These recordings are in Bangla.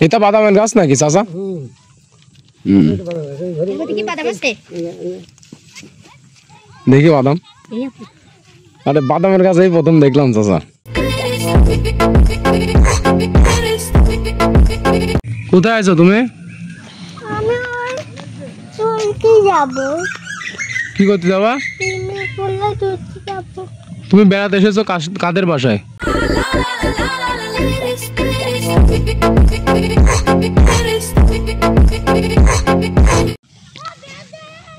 এটা বাদামের গাছ নাকি চাচা? দেখি বাদাম। আরে বাদামের গাছ এই প্রথম দেখলাম চাচা। কোথায় আছো তুমি? কি করতে যাবা? তুমি বেড়াতে এসেছো কাদের বাসায়?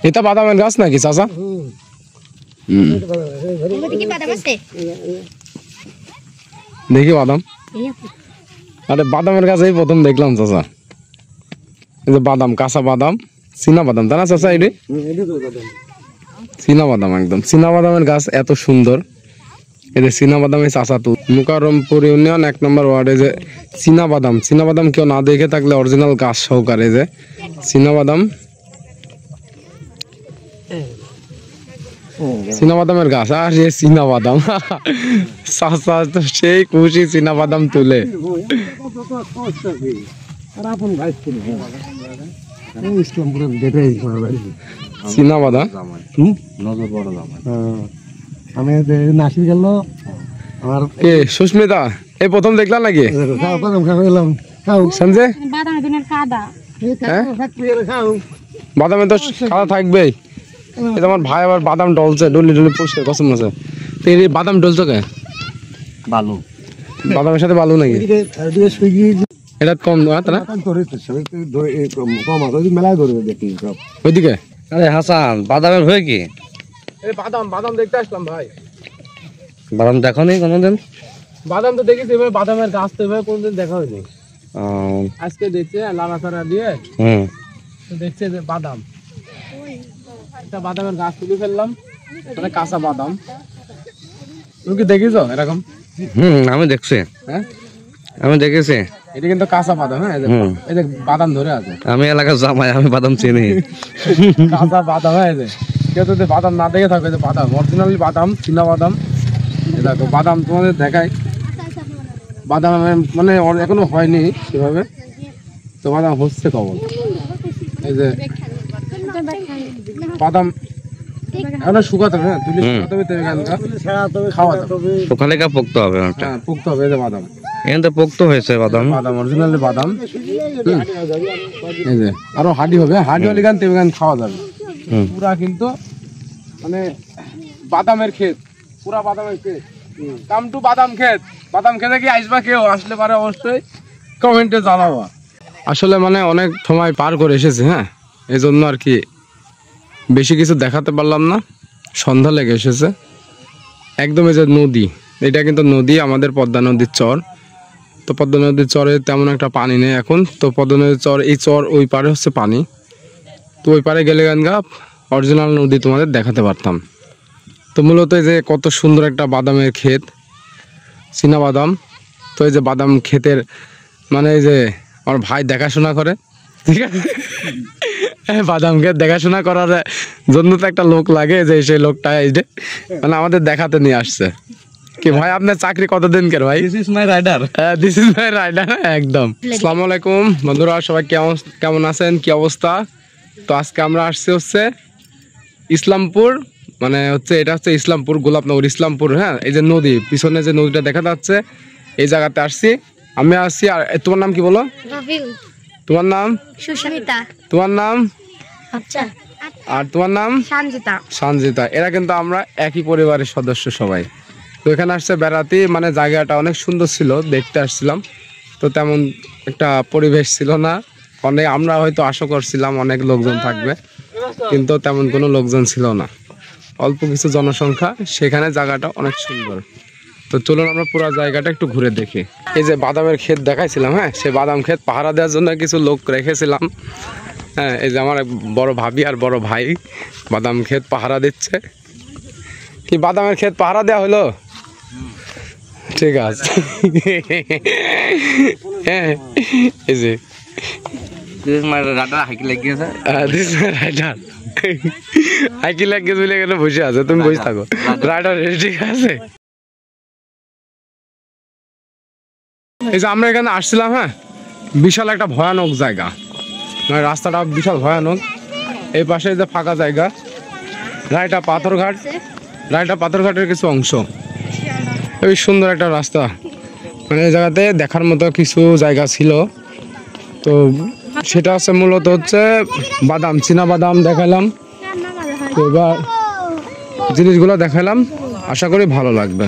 এটা বাদামের গাছ নাকি চাচা? দেখি বাদাম। আরে বাদামের গাছ এই প্রথম দেখলাম চাচা। এই যে বাদাম, কাঁচা বাদাম, চীনা বাদাম, তাই না চাচা? এটি চীনা বাদাম, একদম চীনা বাদামের গাছ, এত সুন্দর। এই চীনা বাদামে চাচা তু মুকাররমপুর ইউনিয়ন 1 নম্বর ওয়ার্ডে যে চীনা বাদাম কেউ না দেখে থাকলে অরিজিনাল গাছ সহকারে যে চীনা বাদামের গাছ। আর যে চীনা বাদাম চাচা তো সেই খুশি চীনা বাদাম তুলে। চীনা বাদাম আমি নাসি গেল আমার সুস্মিতা এই প্রথম দেখলাম নাকি? বাদামে তো কাদা থাকবেই। আমার ভাই আবার বাদাম ডলছে, ডলি পরিষ্কার কসম আছে। বাদাম ডলছে কে? বালু, বাদামের সাথে বালু নাকি? এটা কম মেলায় ধরে দেখি ওইদিকে। আরে হাসান, বাদামের হয়ে কি? বাদাম দেখতে আসলাম ভাই। বাদাম দেখো নি কোনোদিন? বাদাম তো দেখেছি, এভাবে বাদামের গাছ তো এভাবে কোনদিন দেখা হয়নি। আজকে দেখছে লাড়াচাড়া দিয়ে দেখছে যে বাদাম, একটা বাদামের গাছ তুলে ফেললাম, মানে কাঁচা বাদাম। তুমি কি দেখিছো এরকম? আমি দেখছি। হ্যাঁ আমি দেখেছি। এটা কিন্তু কাঁচা বাদাম। হ্যাঁ এই যে বাদাম ধরে আছে। আমি এলাকার জামাই, আমি বাদাম চিনি। কাঁচা বাদাম। হ্যাঁ কেউ যদি বাদাম না দেখে থাকে, বাদাম অরিজিনালি বাদাম, চীনা বাদাম। দেখো বাদাম তোমাদের দেখাই। বাদাম মানে এখনো হয়নি সেভাবে, তো বাদাম হচ্ছে কখন। এই যে বাদাম এখনো শুকাতে হবে। হ্যাঁ তুলে খাওয়া ওখানে পোক্ত হবে। হ্যাঁ পোক্ত হবে। এই যে বাদাম এখানে পোক্ত হয়েছে বাদাম, বাদাম অরিজিনালি বাদাম। এই যে আরো হাডি হবে, হাডি হলে গান তেমন গান খাওয়া যাবে পুরা। কিন্তু মানে বাদামের ক্ষেত, পুরা বাদামের ক্ষেত। কাম টু বাদাম ক্ষেত। বাদাম খেতে কি আসবা? কেউ আসলে পারে অবশ্যই কমেন্টে জানাবা। আসলে মানে অনেক সময় পার করে এসেছে। হ্যাঁ এই জন্য আর কি বেশি কিছু দেখাতে পারলাম না। সন্ধ্যা লেগে এসেছে একদম। এই যে নদী, এটা কিন্তু নদী, আমাদের পদ্মা নদীর চর। তো পদ্মা নদীর চরে তেমন একটা পানি নেই এখন। তো পদ্মা নদীর চর, এই চর ওই পারে হচ্ছে পানি। তো ওই পারে গেলে গানগা অরিজিনাল নদী তোমাদের দেখাতে পারতাম। তো মূলত এই যে কত সুন্দর একটা বাদামের ক্ষেত, চীনা বাদাম। তো এই যে বাদাম ক্ষেতের মানে এই যে আমার ভাই দেখাশোনা করে, ঠিক আছে? বাদাম ক্ষেত দেখাশোনা করার জন্য তো একটা লোক লাগে, যে সেই লোকটা এই যে মানে আমাদের দেখাতে নিয়ে আসছে। কি ভাই আপনার চাকরি কতদিন কেন ভাই? This is my rider. This is my rider একদম। আসসালামু আলাইকুম বন্ধুরা, সবাই কেমন আছেন, কি অবস্থা? তো আজকে আমরা আসছি হচ্ছে ইসলামপুর, মানে হচ্ছে এটা হচ্ছে ইসলামপুর, গোলাপনগর ইসলামপুর। হ্যাঁ এই যে নদী, পিছনে যে নদীটা দেখা যাচ্ছে, এই জায়গাতে আসছি আমি। আসছি। আর তোমার নাম কি বলো? তোমার নাম? সুস্মিতা। তোমার নাম? আচ্ছা। আর তোমার নাম? সঞ্জিতা। সঞ্জিতা। এরা কিন্তু আমরা একই পরিবারের সদস্য সবাই। তো এখানে আসছে বেড়াতে, মানে জায়গাটা অনেক সুন্দর ছিল, দেখতে আসছিলাম। তো তেমন একটা পরিবেশ ছিল না। আমরা হয়তো আশা করছিলাম অনেক লোকজন থাকবে, কিন্তু তেমন কোনো লোকজন ছিল না, অল্প কিছু জনসংখ্যা। সেখানে জায়গাটা অনেক সুন্দর। তো চলুন আমরা পুরো জায়গাটা একটু ঘুরে দেখি। এই যে বাদামের ক্ষেত দেখাইছিলাম, হ্যাঁ সেই বাদাম ক্ষেত পাহারা দেওয়ার জন্য কিছু লোক রেখেছিলাম। হ্যাঁ এই যে আমার বড় ভাবি আর বড় ভাই বাদাম ক্ষেত পাহারা দিচ্ছে। কি বাদামের ক্ষেত পাহারা দেওয়া হলো? ঠিক আছে। হ্যাঁ এই যে বসে আছে, তুমি বসে থাকো। রাইডার ঠিক আছে। এই যে আমরা এখানে আসছিলাম, হ্যাঁ বিশাল একটা ভয়ানক জায়গা, মানে রাস্তাটা বিশাল ভয়ানক। এই পাশে যে ফাঁকা জায়গা, রায়টা পাথরঘাট, রায়টা পাথরঘাটের কিছু অংশ। এই সুন্দর একটা রাস্তা, মানে এই জায়গাতে দেখার মতো কিছু জায়গা ছিল। তো সেটা হচ্ছে মূলত হচ্ছে বাদাম, চীনা বাদাম দেখালাম। তো এবার জিনিসগুলো দেখালাম, আশা করি ভালো লাগবে।